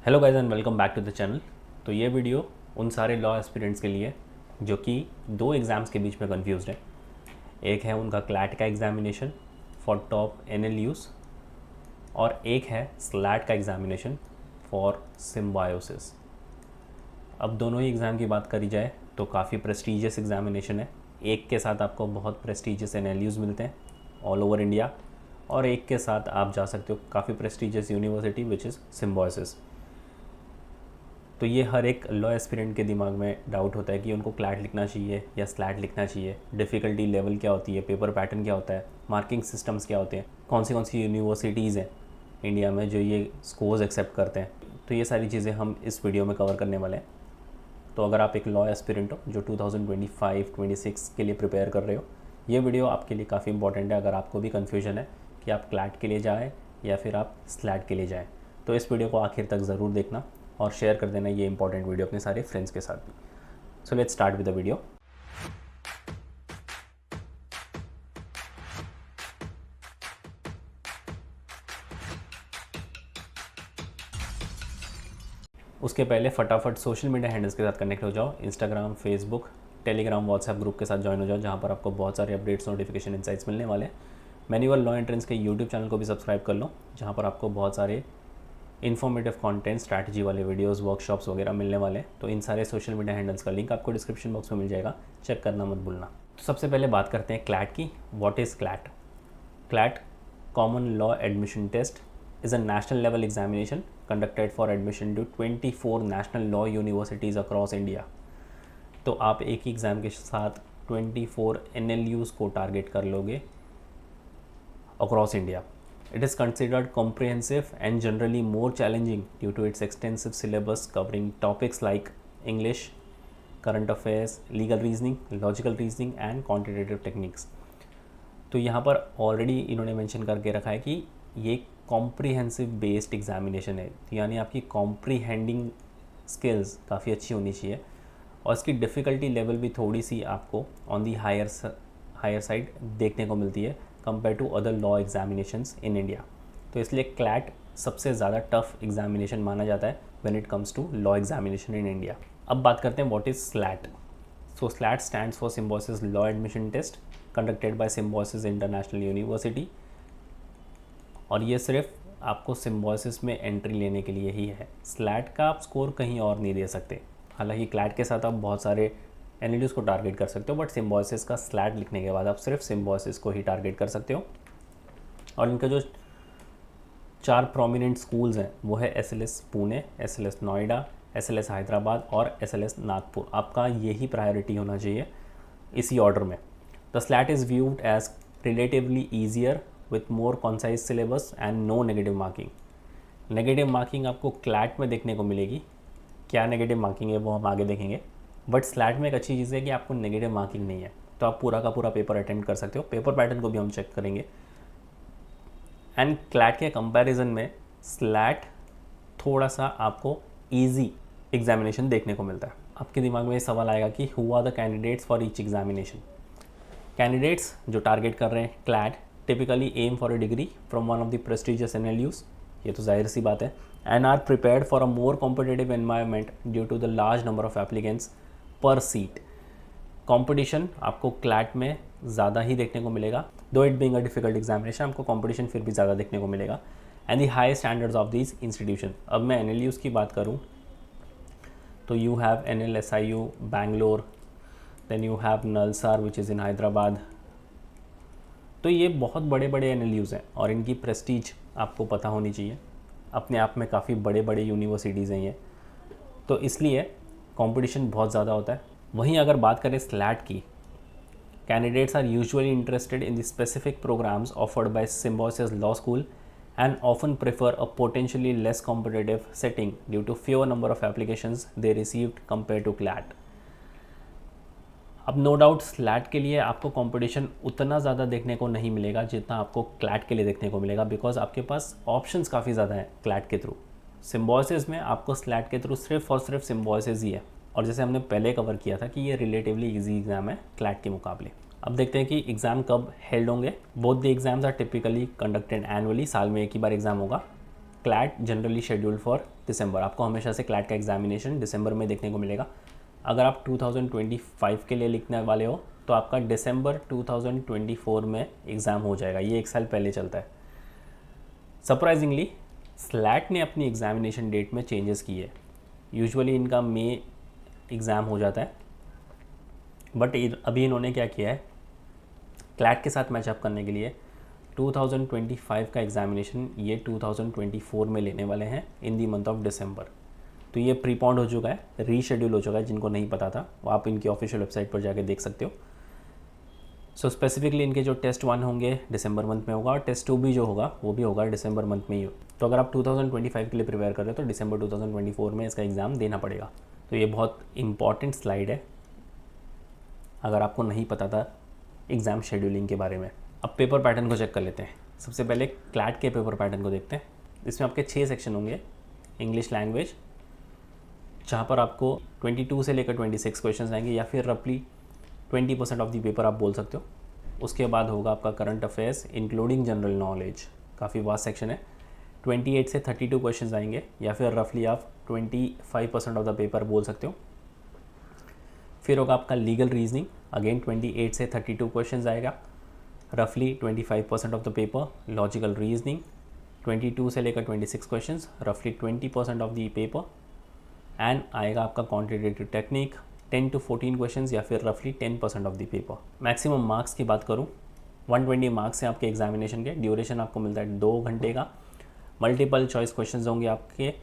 Hello guys and welcome back to the channel. तो ये video उन सारे लॉ एस्पिरेंट्स के लिए जो कि दो एग्ज़ाम्स के बीच में कंफ्यूज हैं। एक है उनका क्लैट का एग्जामिनेशन फॉर टॉप एनएलयूज और एक है स्लैट का एग्जामिनेशन फॉर सिम्बायोसिस। अब दोनों ही एग्ज़ाम की बात करी जाए तो काफ़ी प्रेस्टीजियस एग्जामिनेशन है। एक के साथ आपको बहुत प्रेस्टीजियस एनएलयूज मिलते हैं ऑल ओवर इंडिया, और एक के साथ आप जा सकते हो काफ़ी prestigious university which is symbiosis. तो ये हर एक लॉ एस्पिरेंट के दिमाग में डाउट होता है कि उनको क्लैट लिखना चाहिए या स्लैट लिखना चाहिए, डिफ़िकल्टी लेवल क्या होती है, पेपर पैटर्न क्या होता है, मार्किंग सिस्टम्स क्या होते हैं, कौन सी यूनिवर्सिटीज़ हैं इंडिया में जो ये स्कोर्स एक्सेप्ट करते हैं। तो ये सारी चीज़ें हम इस वीडियो में कवर करने वाले हैं। तो अगर आप एक लॉ एस्पिरेंट हो जो 2025-26 के लिए प्रिपेयर कर रहे हो, ये वीडियो आपके लिए काफ़ी इंपॉर्टेंट है। अगर आपको भी कन्फ्यूजन है कि आप क्लैट के लिए जाएँ या फिर आप स्लैट के लिए जाएँ, तो इस वीडियो को आखिर तक ज़रूर देखना और शेयर कर देना ये इंपॉर्टेंट वीडियो अपने सारे फ्रेंड्स के साथ भी। So let's start with the video. उसके पहले फटाफट सोशल मीडिया हैंडल्स के साथ कनेक्ट हो जाओ। Instagram, Facebook, Telegram, WhatsApp group के साथ ज्वाइन हो जाओ, जहाँ पर आपको बहुत सारे अपडेट्स, नोटिफिकेशन, इंसाइट्स मिलने वाले हैं। मैनुअल लॉ एंट्रेंस के यूट्यूब चैनल को भी सब्सक्राइब कर लो, जहाँ पर आपको बहुत सारे इन्फॉर्मेटिव कंटेंट, स्ट्रैटेजी वाले वीडियोस, वर्कशॉप्स वगैरह मिलने वाले हैं। तो इन सारे सोशल मीडिया हैंडल्स का लिंक आपको डिस्क्रिप्शन बॉक्स में मिल जाएगा, चेक करना मत भूलना। तो सबसे पहले बात करते हैं क्लैट की। What is CLAT? CLAT, common law admission test, is a national level examination conducted for admission to 24 national law universities across India। तो आप एक ही एग्ज़ाम के साथ 24 NLUs को टारगेट कर लोगे across India। It is considered comprehensive and generally more challenging due to its extensive syllabus covering topics like English, current affairs, legal reasoning, logical reasoning and quantitative techniques। तो यहाँ पर already इन्होंने mention करके रखा है कि ये कॉम्प्रीहेंसिव बेस्ड एग्जामिनेशन है, यानी आपकी कॉम्प्रीहेंडिंग स्किल्स काफ़ी अच्छी होनी चाहिए और इसकी डिफ़िकल्टी लेवल भी थोड़ी सी आपको ऑन दी हायर साइड देखने को मिलती है compare to other law examinations in India. तो इसलिए क्लैट सबसे ज़्यादा टफ एग्जामिनेशन माना जाता है when it comes to law examination in India. अब बात करते हैं what is SLAT. So SLAT stands for Symbiosis law admission test conducted by Symbiosis International University, और ये सिर्फ आपको सिम्बायोसिस में एंट्री लेने के लिए ही है। स्लैट का आप स्कोर कहीं और नहीं दे सकते। हालांकि क्लैट के साथ आप बहुत सारे एनएलयूज को टारगेट कर सकते हो, बट सिम्बायोसिस का स्लैट लिखने के बाद आप सिर्फ सिम्बायोसिस को ही टारगेट कर सकते हो। और इनके जो 4 प्रोमिनेंट स्कूल्स हैं वो है SLS Pune, SLS Noida, SLS Hyderabad और SLS नागपुर। आपका यही प्रायोरिटी होना चाहिए इसी ऑर्डर में। The SLAT is viewed as relatively easier with more concise syllabus and no negative marking. Negative marking आपको क्लैट में देखने को मिलेगी। क्या नेगेटिव मार्किंग है वो हम आगे देखेंगे, बट स्लैट में एक अच्छी चीज़ है कि आपको नेगेटिव मार्किंग नहीं है, तो आप पूरा का पूरा पेपर अटेंड कर सकते हो। पेपर पैटर्न को भी हम चेक करेंगे। एंड क्लैट के कंपैरिजन में स्लैट थोड़ा सा आपको ईजी एग्जामिनेशन देखने को मिलता है। आपके दिमाग में ये सवाल आएगा कि who are the candidates for each examination. Candidates जो टारगेट कर रहे हैं CLAT typically aim for a degree from one of the prestigious NLUs, ये तो जाहिर सी बात है, and are prepared for a more competitive environment due to the large number of applicants per seat. Competition आपको क्लैट में ज़्यादा ही देखने को मिलेगा, though it being a difficult examination आपको कंपटीशन फिर भी ज़्यादा देखने को मिलेगा। And the high standards of these institution. अब मैं एनएलयूज की बात करूँ तो you have NLSIU Bangalore, then you have NALSAR which is in Hyderabad. तो ये बहुत बड़े बड़े एनएलयूज़ हैं और इनकी प्रेस्टीज आपको पता होनी चाहिए। अपने आप में काफ़ी बड़े बड़े यूनिवर्सिटीज़ हैं ये, तो इसलिए कंपटीशन बहुत ज़्यादा होता है। वहीं अगर बात करें स्लैट की, candidates are usually interested in the specific programmes offered by Symbiosis law school and often prefer a potentially less competitive setting due to fewer number of applications they received compared to CLAT। अब no doubt slate के लिए आपको competition उतना ज़्यादा देखने को नहीं मिलेगा जितना आपको क्लैट के लिए देखने को मिलेगा, बिकॉज आपके पास ऑप्शंस काफ़ी ज़्यादा हैं क्लैट के थ्रू। सिम्बायोसिस में आपको स्लैट के थ्रू सिर्फ और सिर्फ सिम्बायोसिस ही है, और जैसे हमने पहले कवर किया था कि ये रिलेटिवली ईजी एग्जाम है क्लैट के मुकाबले। अब देखते हैं कि एग्ज़ाम कब हेल्ड होंगे। Both the exams are typically conducted annually, साल में एक ही बार एग्ज़ाम होगा। CLAT generally scheduled for December, आपको हमेशा से क्लैट का एग्जामिनेशन दिसंबर में देखने को मिलेगा। अगर आप 2025 के लिए लिखने वाले हो तो आपका दिसंबर 2024 में एग्ज़ाम हो जाएगा, ये 1 साल पहले चलता है। सरप्राइजिंगली स्लैट ने अपनी एग्जामिनेशन डेट में चेंजेस किए। यूजुअली इनका मई एग्ज़ाम हो जाता है, बट अभी इन्होंने क्या किया है, क्लैट के साथ मैचअप करने के लिए 2025 का एग्जामिनेशन ये 2024 में लेने वाले हैं इन दी मंथ ऑफ दिसंबर। तो ये प्रीपॉन्ड हो चुका है, रीशेड्यूल हो चुका है। जिनको नहीं पता था वो आप इनकी ऑफिशियल वेबसाइट पर जाके देख सकते हो। सो स्पेसिफिकली इनके जो टेस्ट 1 होंगे दिसंबर मंथ में होगा, और टेस्ट 2 भी जो होगा वो भी होगा दिसंबर मंथ में ही। तो अगर आप 2025 के लिए प्रिपेयर कर रहे हो तो दिसंबर 2024 में इसका एग्ज़ाम देना पड़ेगा। तो ये बहुत इंपॉर्टेंट स्लाइड है अगर आपको नहीं पता था एग्ज़ाम शेड्यूलिंग के बारे में। अब पेपर पैटर्न को चेक कर लेते हैं। सबसे पहले क्लैट के पेपर पैटर्न को देखते हैं। इसमें आपके 6 सेक्शन होंगे। इंग्लिश लैंग्वेज, जहाँ पर आपको 22 से लेकर 26 क्वेश्चन आएंगे, या फिर रफली 20% ऑफ द पेपर आप बोल सकते हो। उसके बाद होगा आपका current affairs including general knowledge, काफ़ी वास्ट सेक्शन है। 28 से 32 क्वेश्चन आएंगे, या फिर रफली आप 25% ऑफ द पेपर बोल सकते हो। फिर होगा आपका लीगल रीजनिंग, अगेन 28 से 32 क्वेश्चन आएगा, रफली 25% of the paper. Logical reasoning 22 से लेकर 26 क्वेश्चन, रफली 20% ऑफ द पेपर। एंड आएगा आपका क्वांटिटेटिव टेक्निक 10 to 14 क्वेश्चंस, या फिर रफली 10% of the paper. Maximum marks की बात करूं, 120 मार्क्स हैं आपके एग्जामिनेशन के। ड्यूरेशन आपको मिलता है 2 घंटे का। मल्टीपल चॉइस क्वेश्चंस होंगे आपके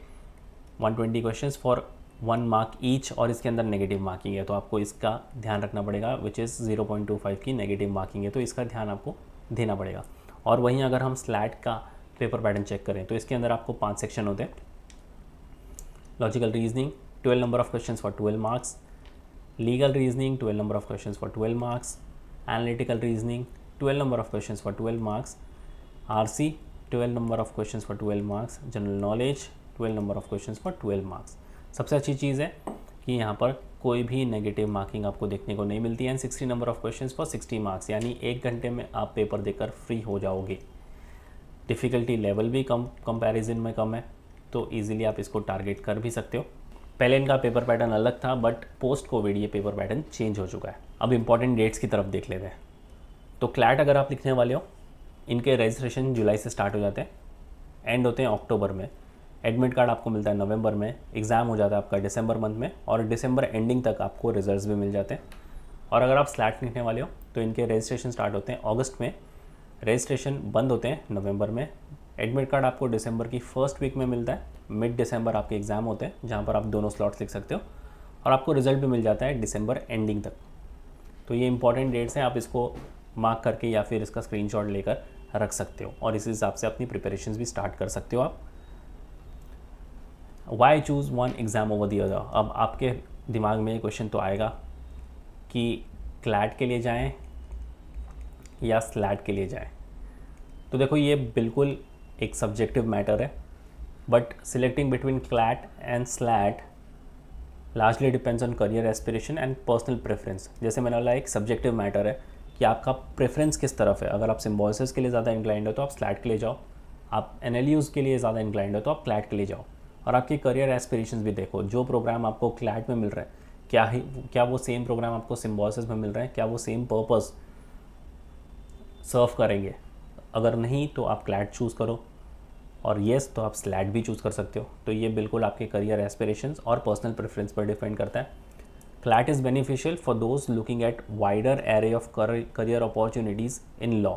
120 क्वेश्चंस फॉर 1 मार्क ईच, और इसके अंदर नेगेटिव मार्किंग है तो आपको इसका ध्यान रखना पड़ेगा, विच इज़ 0.25 की नेगेटिव मार्किंग है, तो इसका ध्यान आपको देना पड़ेगा। और वहीं अगर हम स्लैट का पेपर पैटर्न चेक करें तो इसके अंदर आपको 5 सेक्शन होते हैं। Logical reasoning 12 number of question for 12 marks, legal reasoning 12 number of question for 12 marks, analytical reasoning 12 number of question for 12 marks, RC 12 number of question for 12 marks, general knowledge 12 number of question for 12 marks. सबसे अच्छी चीज़ है कि यहाँ पर कोई भी negative marking आपको देखने को नहीं मिलती है। And 60 number of questions for 60 marks, यानी 1 घंटे में आप पेपर देकर फ्री हो जाओगे। डिफ़िकल्टी लेवल भी कंपैरिजन में कम है, तो इजीली आप इसको टारगेट कर भी सकते हो। पहले इनका पेपर पैटर्न अलग था, बट पोस्ट कोविड ये पेपर पैटर्न चेंज हो चुका है। अब इंपॉर्टेंट डेट्स की तरफ देख लेते हैं। तो क्लैट अगर आप लिखने वाले हो, इनके रजिस्ट्रेशन जुलाई से स्टार्ट हो जाते हैं, एंड होते हैं अक्टूबर में। एडमिट कार्ड आपको मिलता है नवंबर में, एग्ज़ाम हो जाता है आपका दिसंबर मंथ में, और दिसंबर एंडिंग तक आपको रिजल्ट्स भी मिल जाते हैं। और अगर आप स्लैट लिखने वाले हो तो इनके रजिस्ट्रेशन स्टार्ट होते हैं अगस्त में, रजिस्ट्रेशन बंद होते हैं नवंबर में। एडमिट कार्ड आपको दिसंबर की फर्स्ट वीक में मिलता है। मिड दिसंबर आपके एग्ज़ाम होते हैं, जहाँ पर आप दोनों स्लॉट्स लिख सकते हो, और आपको रिजल्ट भी मिल जाता है दिसंबर एंडिंग तक। तो ये इंपॉर्टेंट डेट्स हैं, आप इसको मार्क करके या फिर इसका स्क्रीनशॉट लेकर रख सकते हो, और इस हिसाब से अपनी प्रिपरेशंस भी स्टार्ट कर सकते हो आप। Why choose one exam over the other. अब आपके दिमाग में ये क्वेश्चन तो आएगा कि क्लैट के लिए जाएं या स्लैट के लिए जाएं। तो देखो, ये बिल्कुल एक सब्जेक्टिव मैटर है, but selecting between CLAT and slate largely depends on career aspiration and personal preference. जैसे मैंने बोला, एक सब्जेक्टिव मैटर है कि आपका प्रेफरेंस किस तरफ है। अगर आप सिम्बॉयसिस के लिए ज़्यादा इंक्लाइंड हो तो आप स्लैट के लिए जाओ, आप एनएलयूज़ के लिए ज़्यादा इंक्लाइंड हो तो आप क्लैट के लिए जाओ। और आपकी करियर एस्पिरेशंस भी देखो, जो प्रोग्राम आपको क्लैट में मिल रहा है क्या वो सेम प्रोग्राम आपको सिम्बॉयसिस में मिल रहा है, क्या वो सेम पर्पस सर्व करेंगे। अगर नहीं तो आप क्लैट चूज़ करो, और येस तो आप स्लैट भी चूज़ कर सकते हो। तो ये बिल्कुल आपके करियर एस्पिरेशंस और पर्सनल प्रेफरेंस पर डिपेंड करता है। CLAT is beneficial for those looking at wider array of career opportunities in law,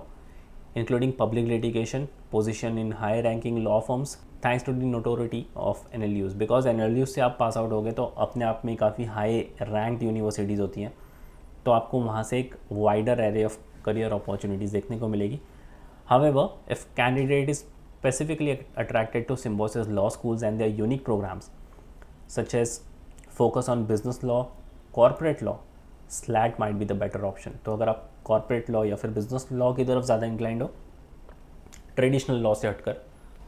including public litigation, position in high ranking law firms, thanks to the notoriety of NLUs, because NLUs से आप pass out हो गए तो अपने आप में काफ़ी high ranked universities होती हैं, तो आपको वहाँ से एक wider array of career opportunities देखने को मिलेगी। However, if candidate is specifically attracted to Symbiosis law schools and their unique programs, such as focus on business law, corporate law, slate might be the better option. तो अगर आप corporate law या फिर business law की तरफ ज़्यादा inclined हो, traditional law से हटकर,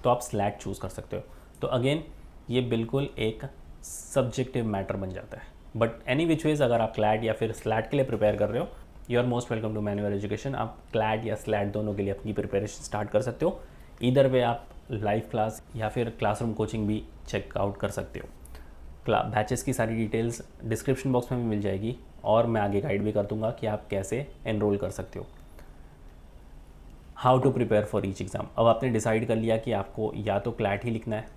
तो आप स्लैट चूज़ कर सकते हो। तो अगेन ये बिल्कुल एक सब्जेक्टिव मैटर बन जाता है, बट एनी विच वेज अगर आप क्लैट या फिर स्लैट के लिए प्रिपेयर कर रहे हो, you are most welcome to Manual Education. आप क्लैट या स्लैट दोनों के लिए अपनी प्रिपरेशन स्टार्ट कर सकते हो। इधर वे आप लाइव क्लास या फिर क्लासरूम कोचिंग भी चेकआउट कर सकते हो। बैचेस की सारी डिटेल्स डिस्क्रिप्शन बॉक्स में भी मिल जाएगी और मैं आगे गाइड भी कर दूंगा कि आप कैसे एनरोल कर सकते हो। How to prepare for each exam. अब आपने डिसाइड कर लिया कि आपको या तो क्लैट ही लिखना है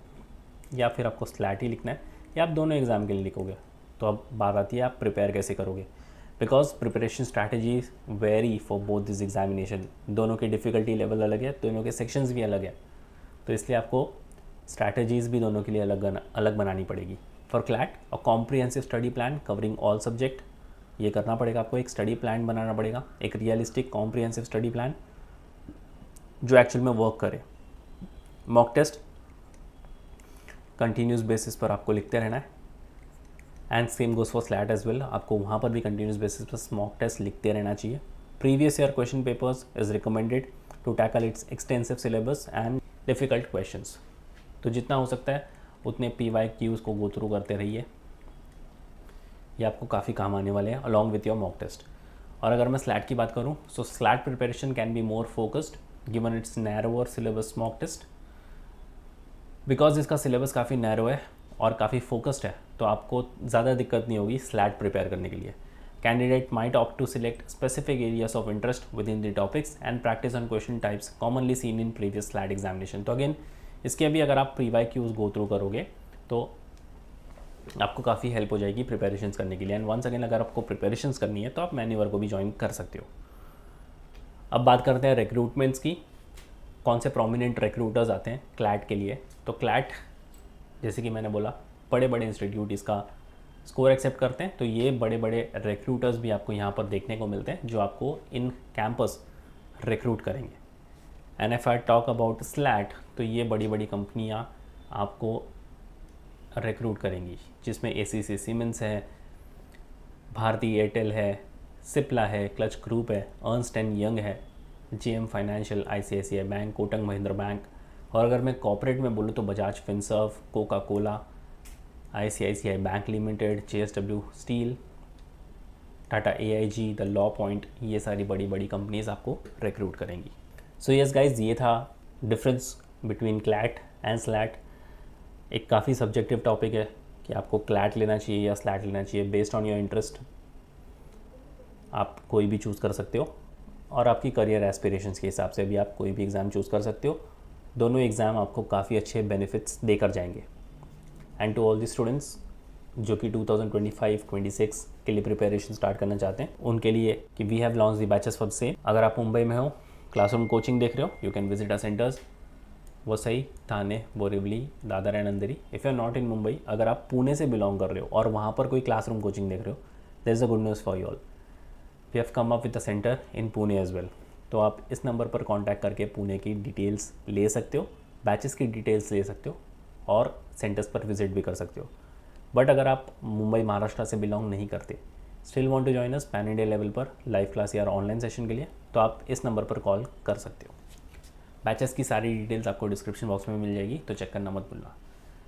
या फिर आपको स्लैट ही लिखना है या आप दोनों एग्ज़ाम के लिए लिखोगे। तो अब बात आती है आप प्रिपेयर कैसे करोगे, because preparation strategy very for both this examination. दोनों की डिफ़िकल्टी लेवल अलग है, दोनों के सेक्शंस भी अलग है, तो इसलिए आपको स्ट्रैटेजीज़ भी दोनों के लिए अलग बनानी पड़ेगी। For CLAT a comprehensive study plan covering all subject, ये करना पड़ेगा आपको। एक स्टडी प्लान बनाना पड़ेगा, एक रियलिस्टिक कॉम्प्रिहेंसिव स्टडी प्लान जो एक्चुअल में वर्क करे। मॉक टेस्ट कंटिन्यूस बेसिस पर आपको लिखते रहना है, and same goes for SLAT as well. आपको वहाँ पर भी कंटिन्यूस बेसिस पर मॉक टेस्ट लिखते रहना चाहिए। Previous year question papers is recommended to tackle its extensive syllabus and difficult questions. तो जितना हो सकता है उतने PYQs को गो थ्रू करते रहिए, ये आपको काफ़ी काम आने वाले हैं along with your mock test. और अगर मैं स्लैट की बात करूँ, so SLAT preparation can be more focused given its narrower syllabus mock test, because इसका सिलेबस काफ़ी नैरो है और काफ़ी फोकस्ड है, तो आपको ज़्यादा दिक्कत नहीं होगी स्लैट प्रिपेयर करने के लिए। Candidate might opt to select specific areas of interest within the topics and practice on question types commonly seen in previous SLAT examination. तो अगेन इसके भी अगर आप PYQs गो थ्रू करोगे तो आपको काफ़ी हेल्प हो जाएगी प्रिपरेशंस करने के लिए। एंड वंस अगेन अगर आपको प्रिपरेशंस करनी है तो आप मैन्यूवर को भी ज्वाइन कर सकते हो। अब बात करते हैं रिक्रूटमेंट्स की, कौन से प्रोमिनेंट रिक्रूटर्स आते हैं क्लैट के लिए। तो क्लैट, जैसे कि मैंने बोला, बड़े बड़े इंस्टीट्यूट इसका स्कोर एक्सेप्ट करते हैं, तो ये बड़े बड़े रिक्रूटर्स भी आपको यहाँ पर देखने को मिलते हैं जो आपको इन कैंपस रिक्रूट करेंगे। And if I talk about slate, तो ये बड़ी बड़ी कंपनियाँ आपको रिक्रूट करेंगी, जिसमें ACC सीमेंस है, भारती एयरटेल है, सिप्ला है, क्लच ग्रुप है, अर्नस्ट एंड यंग है, JM financial, ICICI bank, Kotak Mahindra bank. और अगर मैं कॉर्पोरेट में बोलूँ तो Bajaj Finserv, Coca Cola, ICICI bank limited, JSW steel, Tata AIG, the law point, ये सारी बड़ी बड़ी कंपनीज आपको रिक्रूट करेंगी। सो यस गाइज, ये था difference between CLAT and slate. एक काफ़ी सब्जेक्टिव टॉपिक है कि आपको क्लैट लेना चाहिए या स्लैट लेना चाहिए। बेस्ड ऑन योर इंटरेस्ट आप कोई भी चूज़ कर सकते हो और आपकी करियर एस्पिरेशंस के हिसाब से भी आप कोई भी एग्ज़ाम चूज़ कर सकते हो। दोनों एग्ज़ाम आपको काफ़ी अच्छे बेनिफिट्स देकर जाएंगे। And to all the students जो कि 2025-26 के लिए प्रिपरेशन स्टार्ट करना चाहते हैं, उनके लिए कि we have launch the batches for the same. अगर आप मुंबई में हो, क्लासरूम कोचिंग देख रहे हो, you can visit our centres Vasai, Thane, Borivali, Dadar and Andheri. If you are not in Mumbai, अगर आप पुणे से बिलोंग कर रहे हो और वहाँ पर कोई क्लासरूम कोचिंग देख रहे हो, there is a good news for you all, we have come up with a centre in Pune as well. तो आप इस नंबर पर कांटेक्ट करके पुणे की डिटेल्स ले सकते हो, बैचेस की डिटेल्स ले सकते हो और सेंटर्स पर विजिट भी कर सकते हो। बट अगर आप मुंबई महाराष्ट्र से बिलोंग नहीं करते, still want to join us pan India level पर लाइव क्लास या ऑनलाइन सेशन के लिए, तो आप इस नंबर पर कॉल कर सकते हो। बैचेस की सारी डिटेल्स आपको डिस्क्रिप्शन बॉक्स में मिल जाएगी, तो चेक करना मत भूलना।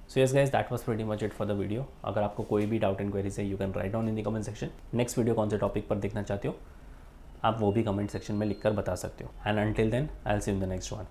So yes guys, that was pretty much it for the video. अगर आपको कोई भी डाउट एंड क्वेरीज है, you can write down in the comment section. Next video कौन से टॉपिक पर देखना चाहते हो, आप वो भी कमेंट सेक्शन में लिखकर बता सकते हो। And until then, I will see you in the next one.